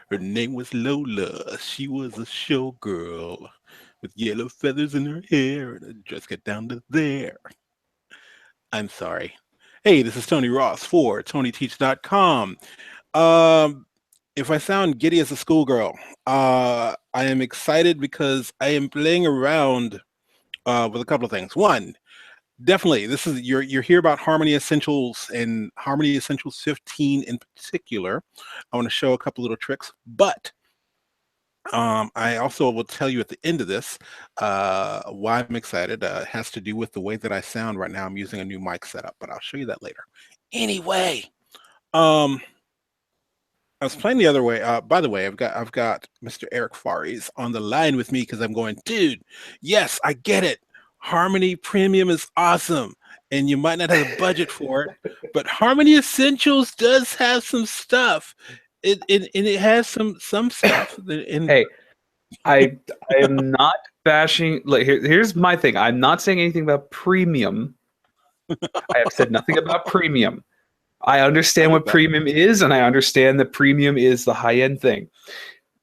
Her name was Lola. She was a showgirl with yellow feathers in her hair and a dress got down to there. I'm sorry. Hey, this is Tony Ross for TonyTeach.com. Um, if I sound giddy as a schoolgirl, I am excited because I am playing around with a couple of things. One, definitely, this is you're here about Harmony Essentials and Harmony Essentials 15 in particular. I want to show a couple little tricks, but I also will tell you at the end of this why I'm excited. It has to do with the way that I sound right now. I'm using a new mic setup, but I'll show you that later. Anyway, um, I was playing the other way. By the way, I've got Mr. Eric Faries on the line with me because I'm going, dude. Yes, I get it. Harmony Premium is awesome, and you might not have the budget for it, but Harmony Essentials does have some stuff. It has some stuff. Hey, I am not bashing. Like, here's my thing. I'm not saying anything about premium. I have said nothing about premium. I I understand get what that. premium is, and I understand that premium is the high end thing.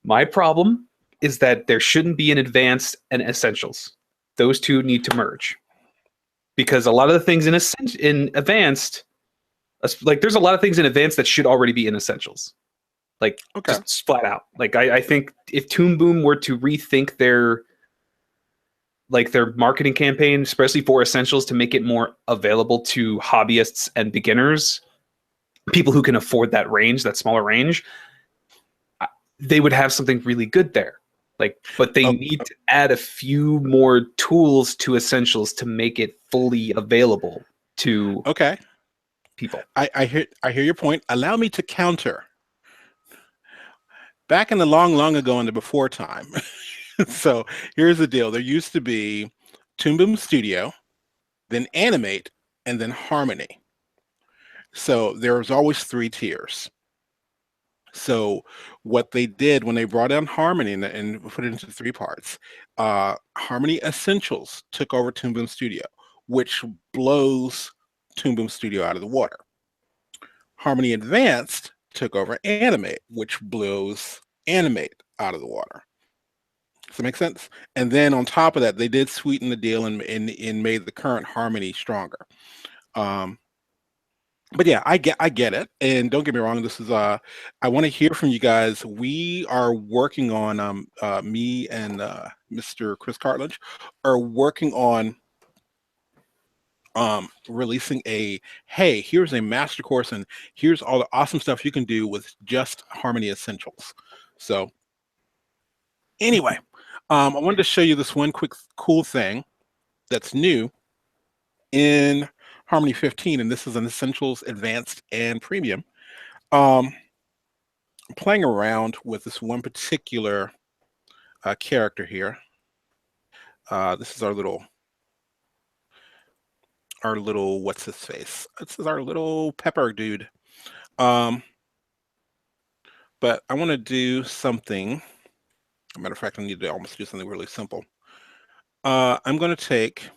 My problem is that there shouldn't be an advanced and essentials. Those two need to merge because a lot of the things in advanced, like there's a lot of things in advanced that should already be in essentials. Like Okay. just flat out. Like I think if Toon Boom were to rethink their marketing campaign, especially for essentials, to make it more available to hobbyists and beginners, people who can afford that range, that smaller range, they would have something really good there. Like, but they Oh, need to add a few more tools to essentials to make it fully available to okay. people. I hear your point. Allow me to counter. Back in the long, long ago in the before time. So here's the deal. There used to be Toon Boom Studio, then Animate, and then Harmony. So there was always three tiers. So what they did when they brought down Harmony and put it into three parts, Harmony Essentials took over Toon Boom Studio, which blows Toon Boom Studio out of the water. Harmony Advanced took over Animate, which blows Animate out of the water. Does that make sense? And then on top of that, they did sweeten the deal and made the current Harmony stronger. Um, but yeah, I get it. And don't get me wrong, this is I want to hear from you guys. We are working on me and Mr. Chris Cartledge are working on releasing a hey, here's a master course and here's all the awesome stuff you can do with just Harmony Essentials. So anyway, I wanted to show you this one quick cool thing that's new in Harmony 15, and this is an Essentials Advanced and Premium. Um, Playing around with this one particular character here. This is our little what's his face? This is our little pepper dude. Um, but I want to do something. As a matter of fact, I need to almost do something really simple. I'm going to take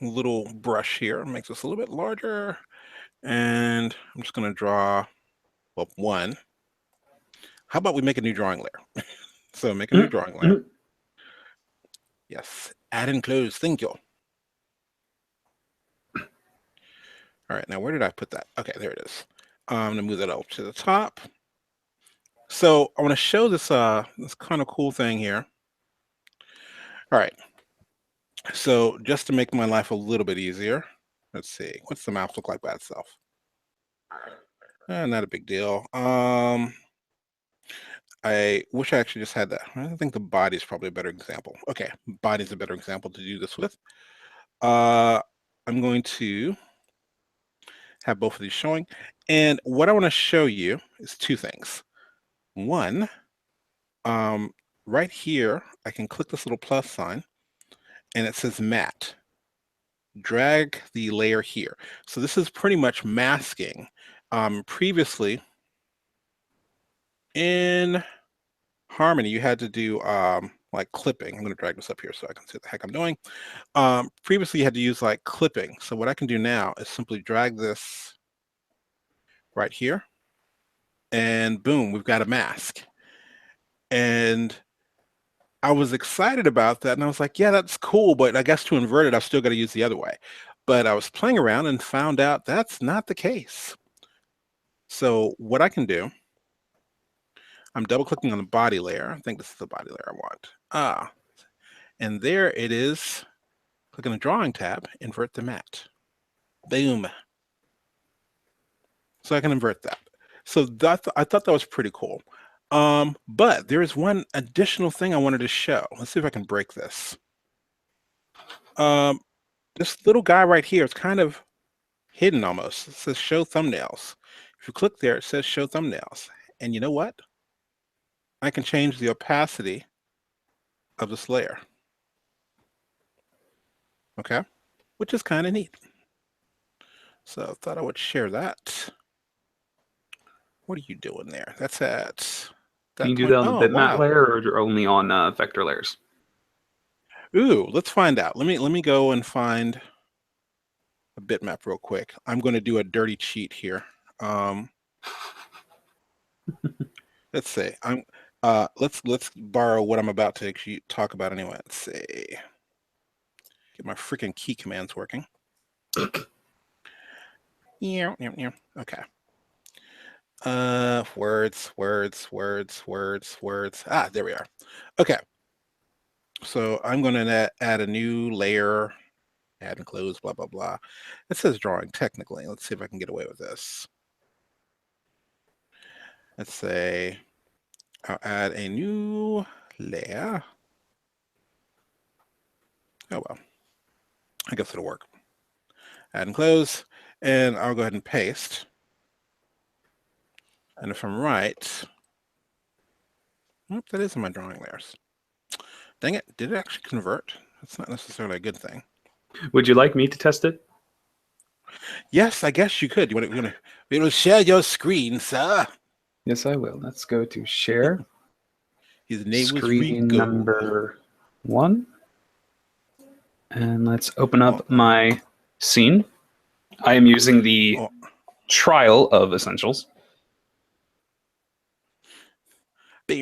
a little brush here, make this a little bit larger, and I'm just going to draw, well, one. How about we make a new drawing layer? So make a new drawing layer. Yes, add and close. Thank you. All right, now where did I put that? Okay, there it is. I'm gonna move that up to the top. So I want to show this kind of cool thing here. All right. So just to make my life a little bit easier, let's see. What's the mouse look like by itself? Not a big deal. I wish I actually just had that. I think the body is probably a better example. Okay, body's a better example to do this with. Uh, I'm going to have both of these showing. And what I want to show you is two things. One, um, right here, I can click this little plus sign and it says matte. Drag the layer here. So this is pretty much masking. Previously, in Harmony, you had to do like clipping. I'm going to drag this up here so I can see what the heck I'm doing. Previously, you had to use like clipping. So what I can do now is simply drag this right here and boom, we've got a mask. And I was excited about that, and I was like, yeah, that's cool, but I guess to invert it, I've still got to use the other way. But I was playing around and found out that's not the case. So what I can do, I'm double clicking on the body layer. I think this is the body layer I want. And there it is. Click on the drawing tab, invert the matte. Boom. So I can invert that. So I thought that was pretty cool. But there is one additional thing I wanted to show. Let's see if I can break this. This little guy right here is kind of hidden almost. It says show thumbnails. If you click there, it says show thumbnails. And you know what? I can change the opacity of this layer. Okay, which is kind of neat. So I thought I would share that. What are you doing there? That's at that Can you do point. that on the Oh, bitmap wow. layer or only on vector layers? Ooh, let's find out. Let me go and find a bitmap real quick. I'm going to do a dirty cheat here. Let's see. Let's borrow what I'm about to actually talk about anyway. Let's see. Get my freaking key commands working. Yeah. Okay. Words. Ah, there we are. Okay. So I'm going to add a new layer, add and close, blah, blah, blah. It says drawing technically. Let's see if I can get away with this. Let's say I'll add a new layer. Oh, well, I guess it'll work. Add and close, and I'll go ahead and paste. And if I'm right, that is in my drawing layers. Dang it, did it actually convert? That's not necessarily a good thing. Would you like me to test it? Yes, I guess you could. You want to share your screen, sir? Yes, I will. Let's go to share. His name was Screen Rico. number 1. And let's open up my scene. I am using the trial of essentials. Let's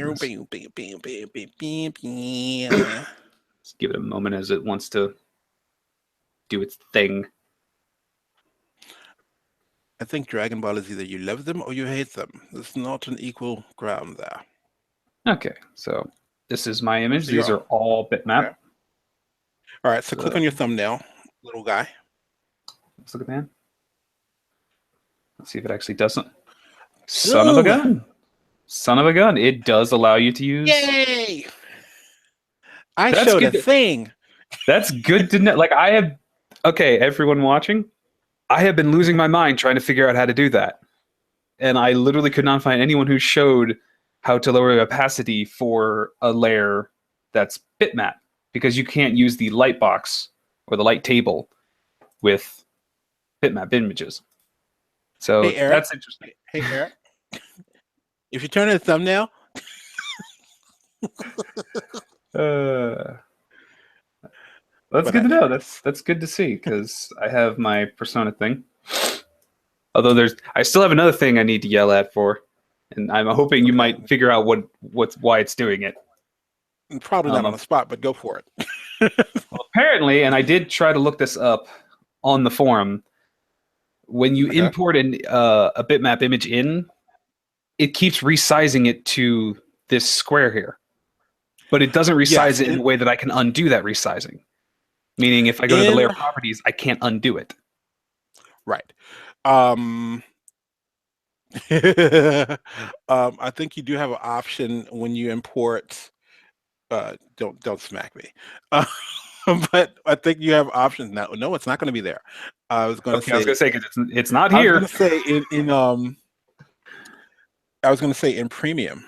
give it a moment as it wants to do its thing. I think Dragon Ball is either you love them or you hate them. There's not an equal ground there. Okay, so this is my image. These are all bitmap. Okay. All right, so click on your thumbnail, little guy. Let's look at that. Let's see if it actually doesn't. Son of a gun. Son of a gun. It does allow you to use... Yay! I showed a thing. That's good to know. Like, I have... Okay, everyone watching, I have been losing my mind trying to figure out how to do that. And I literally could not find anyone who showed how to lower the opacity for a layer that's bitmap, because you can't use the light box or the light table with bitmap images. So hey, Eric, that's interesting. Hey, Eric. If you turn on the thumbnail... That's good to know. That's good to see, because I have my persona thing. Although I still have another thing I need to yell at for, and I'm hoping you might figure out why it's doing it. Probably not on the spot, but go for it. Well, apparently, and I did try to look this up on the forum, when you import a bitmap image in, it keeps resizing it to this square here, but it doesn't resize it in a way that I can undo that resizing. Meaning, if I go to the layer properties, I can't undo it. Right. I think you do have an option when you import. Don't smack me. But I think you have options now. No, it's not going to be there. I was going to say because it's not here. I was going to say I was going to say in premium.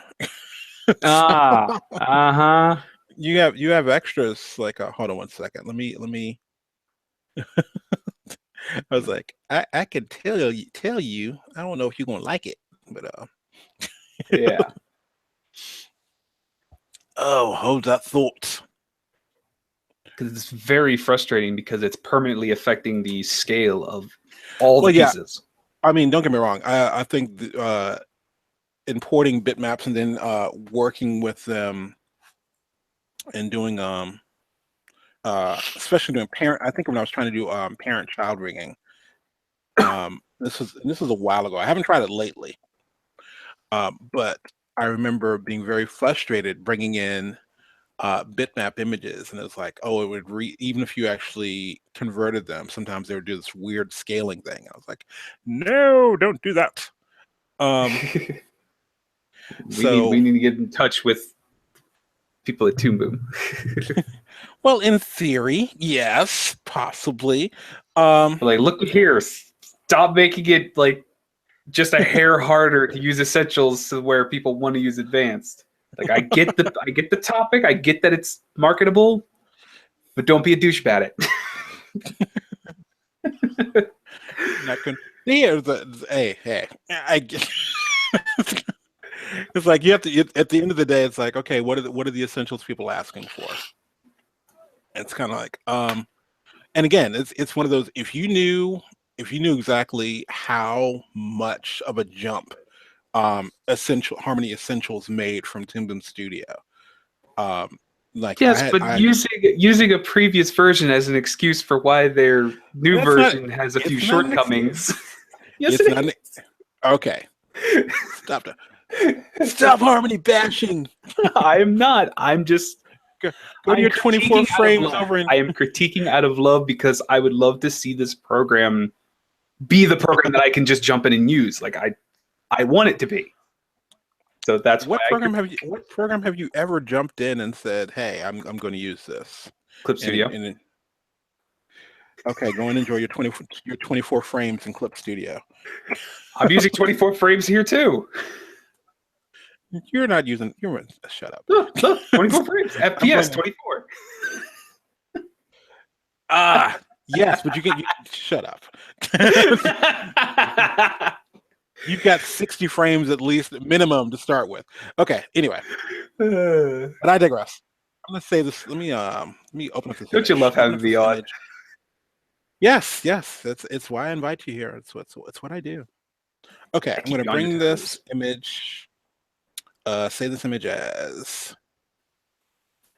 You have extras like hold on one second. Let me I was like, I can tell you. I don't know if you're gonna like it, but yeah. Oh, hold that thought. Because it's very frustrating because it's permanently affecting the scale of all the pieces. I mean, don't get me wrong. I think importing bitmaps and then working with them and doing especially doing parent. I think when I was trying to do parent-child rigging, this was a while ago. I haven't tried it lately, but I remember being very frustrated bringing in bitmap images, and it's like, oh, it would even if you actually converted them, sometimes they would do this weird scaling thing. I was like, no, don't do that. Um, We so, need to get in touch with people at Toon Boom. well, in theory, yes, possibly. Um, Like, look here, stop making it like just a hair harder to use essentials to where people want to use advanced. Like, I get the topic, I get that it's marketable, but don't be a douche about it. not gonna. Here's hey, I get. It's like you have to. At the end of the day, it's like, okay, what are the essentials people asking for? It's kind of like, and again, it's one of those. If you knew exactly how much of a jump essential harmony essentials made from Toon Boom Studio, um, like Yes, but using a previous version as an excuse for why their new that's not. version has a few It's not an shortcomings. excuse. Yes, It's it not an. is. Okay, stop. Stop harmony bashing. I am not. Go to I'm your 24 critiquing out of frames love. over in. I am critiquing out of love because I would love to see this program be the program that I can just jump in and use. Like I want it to be. So that's why I critique What program have you ever jumped in and said, "Hey, I'm going to use this," Clip and Studio. okay, go and enjoy your 24 frames in Clip Studio. I'm using 24 frames here too. You're not using. You're shut up. Look, 24 frames. I'm FPS going to 24. yes, but shut up. You've got 60 frames at least minimum to start with. Okay, anyway, but I digress. I'm gonna say this. Let me open up this Don't you image. love Open having up me this on? image. Yes, yes. It's why I invite you here. It's what I do. Okay, I I'm keep gonna you on your bring this toes. image. Say this image as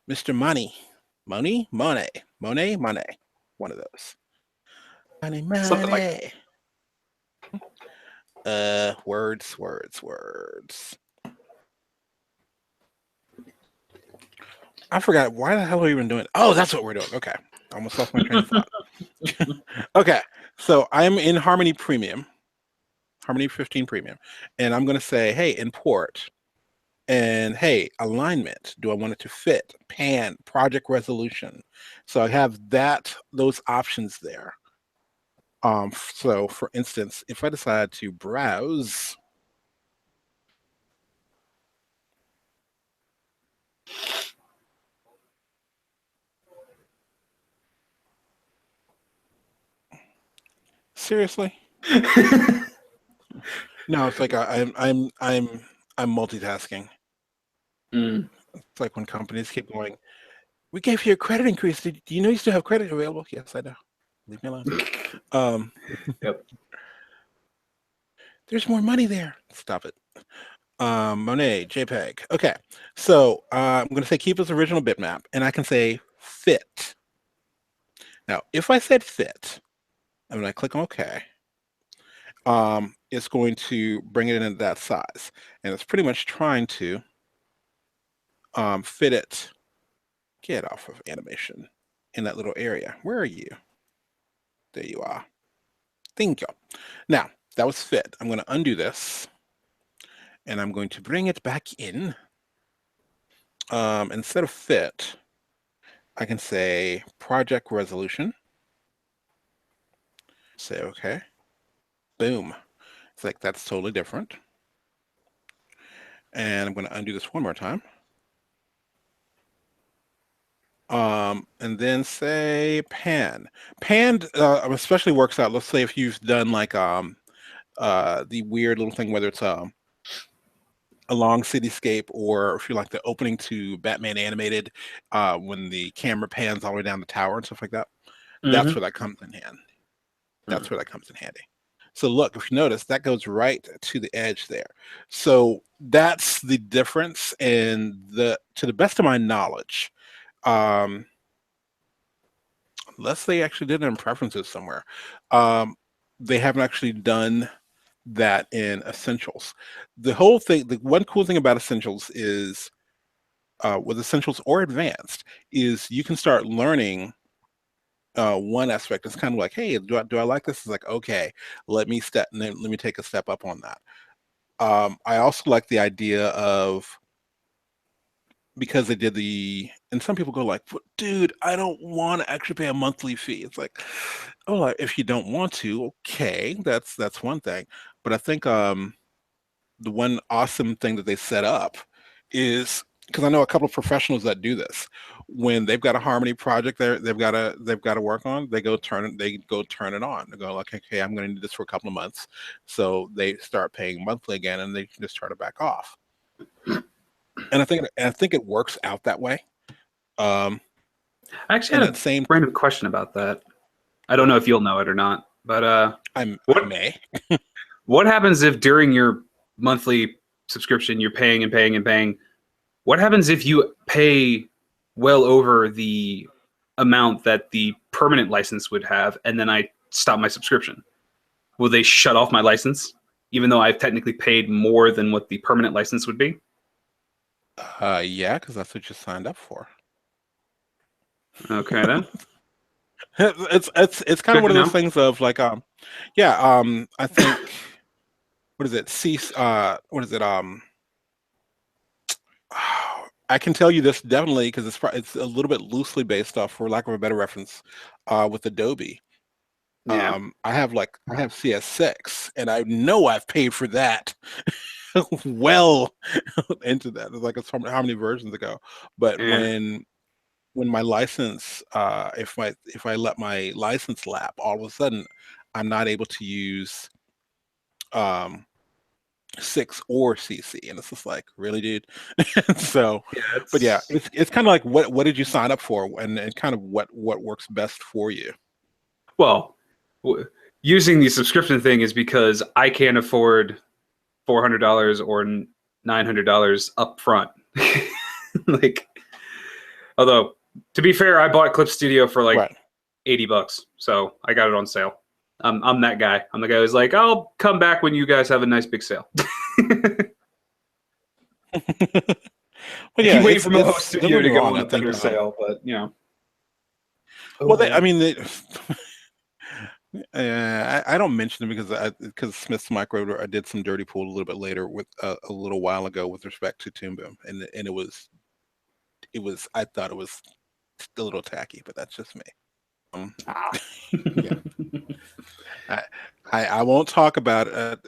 Mr. Money, Monet. One of those. Something like Money. Words. I forgot why the hell are we even doing it? Oh, that's what we're doing. Okay. I almost lost my train of thought. Okay. So I'm in Harmony Premium, Harmony 15 Premium, and I'm gonna say, hey, import. And hey, alignment. Do I want it to fit? Pan, project resolution. So I have those options there. So for instance, if I decide to browse, seriously? No, it's like I'm multitasking. Mm. It's like when companies keep going, we gave you a credit increase. Do you know you still have credit available? Yes, I know. Leave me alone. Um, Yep. there's more money there. Stop it. Monet, JPEG. Okay, so I'm going to say keep as original bitmap, and I can say fit. Now, if I said fit, and when I click on OK, it's going to bring it into that size, and it's pretty much trying to fit it. Get off of animation in that little area. Where are you? There you are. Thank you. Now, that was fit. I'm going to undo this, and I'm going to bring it back in. Instead of fit, I can say project resolution. Say okay. Boom. It's like that's totally different. And I'm going to undo this one more time. And then say pan. Pan especially works out. Let's say if you've done like the weird little thing, whether it's a long cityscape or if you like the opening to Batman animated, when the camera pans all the way down the tower and stuff like that. That's Mm-hmm. where that comes in handy. That's where that comes in handy. So look, if you notice, that goes right to the edge there. So that's the difference. And to the best of my knowledge, um, unless they actually did it in preferences somewhere, um, they haven't actually done that in essentials. The whole thing, the one cool thing about essentials is with essentials or advanced is you can start learning one aspect. It's kind of like, hey, do I like this? It's like, okay, let me take a step up on that. I also like the idea of, because they did and some people go like, dude, I don't want to actually pay a monthly fee. It's like, oh, if you don't want to, okay, that's one thing. But I think the one awesome thing that they set up is, because I know a couple of professionals that do this. When they've got a harmony project they've got to work on, they go turn it on. They go like, okay, I'm going to need this for a couple of months, so they start paying monthly again, and they can just try to back off. And I think it works out that way. Um, I actually and had that a same, random question about that. I don't know if you'll know it or not, but I what may. what happens if during your monthly subscription you're paying and paying and paying? What happens if you pay well over the amount that the permanent license would have, and then I stop my subscription? Will they shut off my license, even though I've technically paid more than what the permanent license would be? Yeah, because that's what you signed up for. Okay, then. It's kind of Good one to of those know. things of like, yeah, I think, what is it? What is it? I can tell you this definitely because it's a little bit loosely based off, for lack of a better reference, with Adobe. Yeah. I have CS6, and I know I've paid for that well into that. It's like, it's from how many versions ago. But Yeah. when my license, if I let my license lap, all of a sudden I'm not able to use um 6 or CC, and it's just like, really, dude. So, Yeah. but yeah, It's it's kind of like, what did you sign up for, and kind of what works best for you. well, using the subscription thing is because I can't afford $400 or $900 up front. Like, although to be fair, I bought Clip Studio for like Right. $80, so I got it on sale. I'm that guy. I'm the guy who's like, I'll come back when you guys have a nice big sale. But I keep yeah, waiting for Moho don't Studio get me to go wrong. on I a think, better sale, but you know. well, I Oh, mean, I don't mention it because Smith's Micro, I did some dirty pool a little bit later, with a little while ago, with respect to Toon Boom, and it was I thought it was a little tacky, but that's just me. Um, ah. yeah, I, I won't talk about it.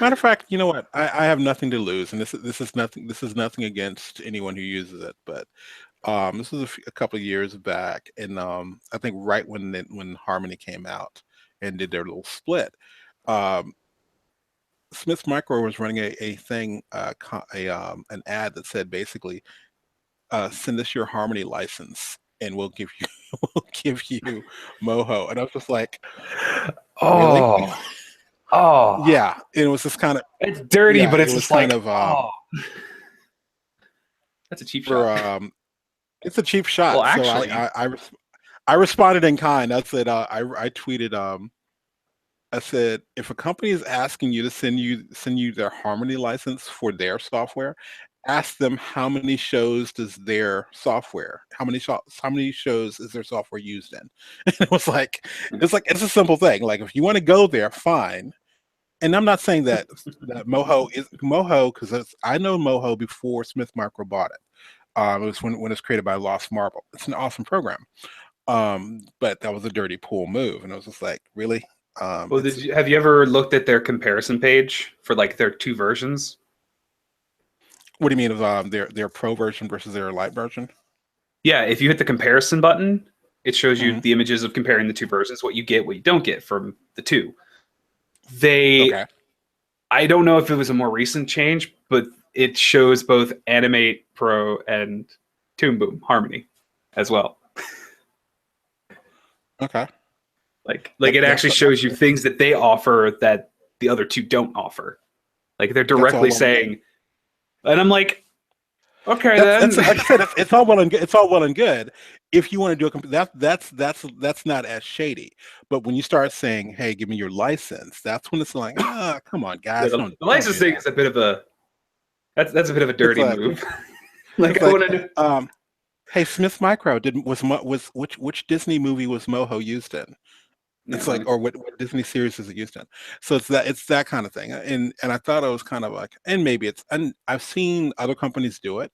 Matter of fact, you know what? I have nothing to lose, and this is nothing against anyone who uses it, but this was a couple of years back, and I think right when Harmony came out and did their little split, um, Smith's Micro was running a thing, an ad that said basically, send us your Harmony license and we'll give you we'll give you Moho. And I was just like, really? Oh, oh, Yeah. And it was just kind of, it's dirty, yeah, but it it's was just kind like, of oh, that's a cheap for shot. it's a cheap Well, shot. So actually, I responded in kind. I said, I tweeted, I said, if a company is asking you to send you their Harmony license for their software, ask them how many shows does their software, how many shows is their software used in. And it was like, it's a simple thing. Like, if you want to go there, fine. And I'm not saying that Moho, because I know Moho before Smith Micro bought it. It was when it's created by Lost Marble. It's an awesome program. But that was a dirty pool move, and it was just like, really? well, It's have you ever looked at their comparison page for like their two versions? What do you mean of their pro version versus their light version? Yeah, if you hit the comparison button, it shows you Hmm. the images of comparing the two versions, what you get, what you don't get from the two. They, Okay. I don't know if it was a more recent change, but it shows both Animate Pro and Toon Boom Harmony as well. Okay. Like it actually shows you things that they offer that the other two don't offer. Like they're that's all directly well and good. saying, and I'm like, okay That's then. like I said. It's all well and good. It's all well and good. If you want to do a that's not as shady. But when you start saying, "Hey, give me your license," that's when it's like, ah, come on, Yeah, guys, the don't license do thing that. is a bit of a that's a bit of a It's dirty like move. it's Like I like, want to um, hey, Smith Micro did was which Disney movie was Moho used in? yeah, It's like, right. or what Disney series is it used in? So it's that kind of thing. And I thought it was kind of like, and maybe it's, and I've seen other companies do it.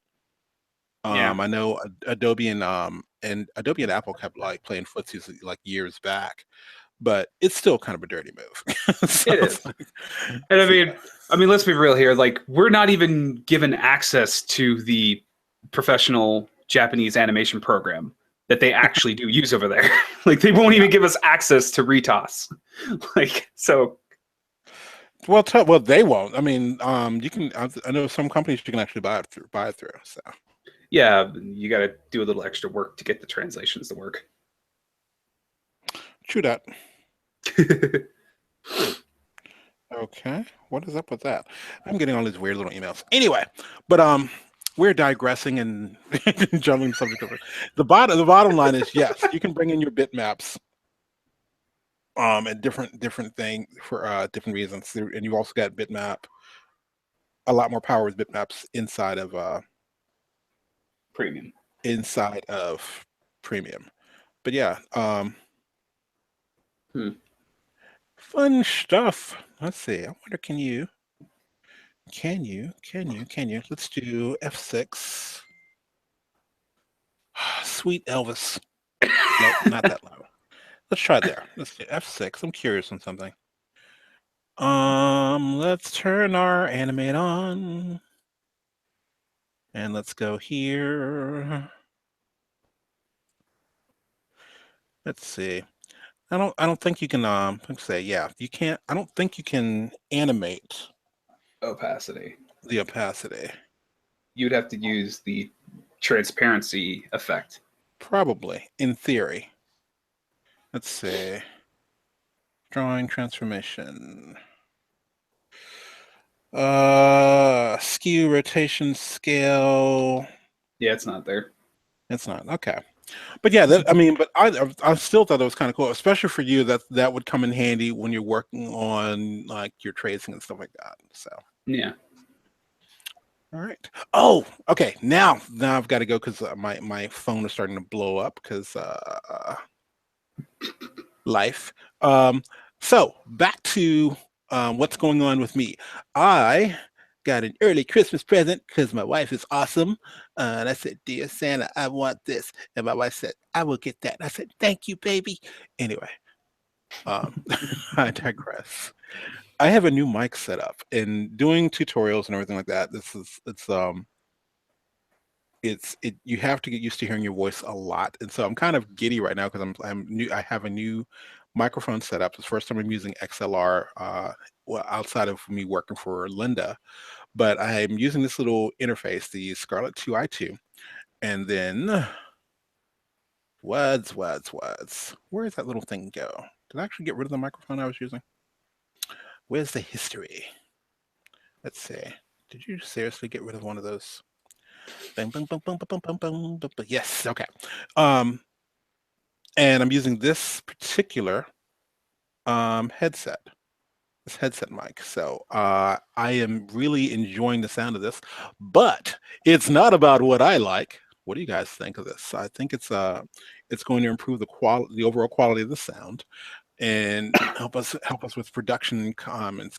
Yeah, I know Adobe and Apple kept like playing footsies like years back, but it's still kind of a dirty move. So it it's is. like, And so yeah, I mean, let's be real here. Like, we're not even given access to the professional Japanese animation program that they actually do use over there. Like, they won't yeah. even give us access to Retos. Like, so Well, they won't. I mean, you can. I know some companies you can actually buy it through. So yeah, you got to do a little extra work to get the translations to work. true that. Okay, what is up with that? I'm getting all these weird little emails. Anyway, but we're digressing and jumping subject over. The bottom line is yes, you can bring in your bitmaps and different thing for different reasons. And you also got bitmap a lot more power with bitmaps Premium. inside of premium. But yeah, Hmm. fun stuff. Let's see. I wonder, can you? Let's do F6. Sweet Elvis. Nope, not that low. Let's try there. Let's do F6. I'm curious on something. Let's turn our animate on. And let's go here. Let's see. I don't think you can let's say, yeah, you can't I don't think you can animate Opacity. the opacity. You'd have to use the transparency effect. Probably, in theory. Let's see. Drawing transformation. Skew, rotation, scale. Yeah, it's not there. It's not. Okay. But yeah, I mean, but I still thought it was kind of cool, especially for you. That would come in handy when you're working on like your tracing and stuff like that. So, Yeah. all right. Oh, okay. Now I've got to go because my phone is starting to blow up because life. Um, so back to what's going on with me. I got an early Christmas present because my wife is awesome. And I said, "Dear Santa, I want this." And my wife said, "I will get that." And I said, "Thank you, baby." Anyway, um, I digress. I have a new mic set up and doing tutorials and everything like that. It's you have to get used to hearing your voice a lot, and so I'm kind of giddy right now because I'm new. I have a new microphone set up. It's the first time I'm using XLR. Well, outside of me working for Linda, but I'm using this little interface, the Scarlett 2i2, and then words. Where does that little thing go? Did I actually get rid of the microphone I was using? Where's the history? Let's see. Did you seriously get rid of one of those? Bang, bang, bang, bang, bang, bang, bang, bang, bang. Yes. Okay. Um, and I'm using this particular headset, this headset mic. So I am really enjoying the sound of this, but it's not about what I like. What do you guys think of this? I think it's going to improve the overall quality of the sound, and help us with production and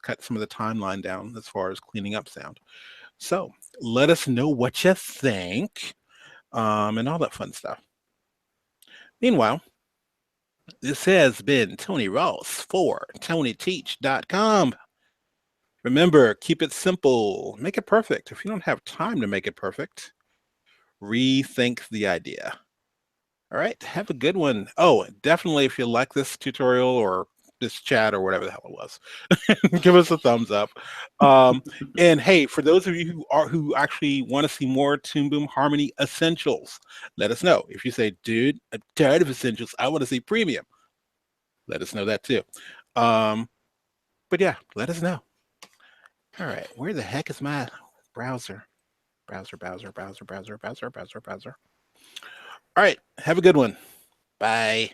cut some of the timeline down as far as cleaning up sound. So let us know what you think, and all that fun stuff. Meanwhile, this has been Tony Ross for TonyTeach.com. Remember, keep it simple, make it perfect. If you don't have time to make it perfect, rethink the idea. All right, have a good one. Oh, definitely, if you like this tutorial or this chat or whatever the hell it was, give us a thumbs up. Um, and hey, for those of you who actually want to see more Toon Boom Harmony Essentials, let us know. If you say, "Dude, I'm tired of Essentials. I want to see Premium," let us know that too. Um, but yeah, let us know. All right, where the heck is my browser? Browser. All right, have a good one. Bye.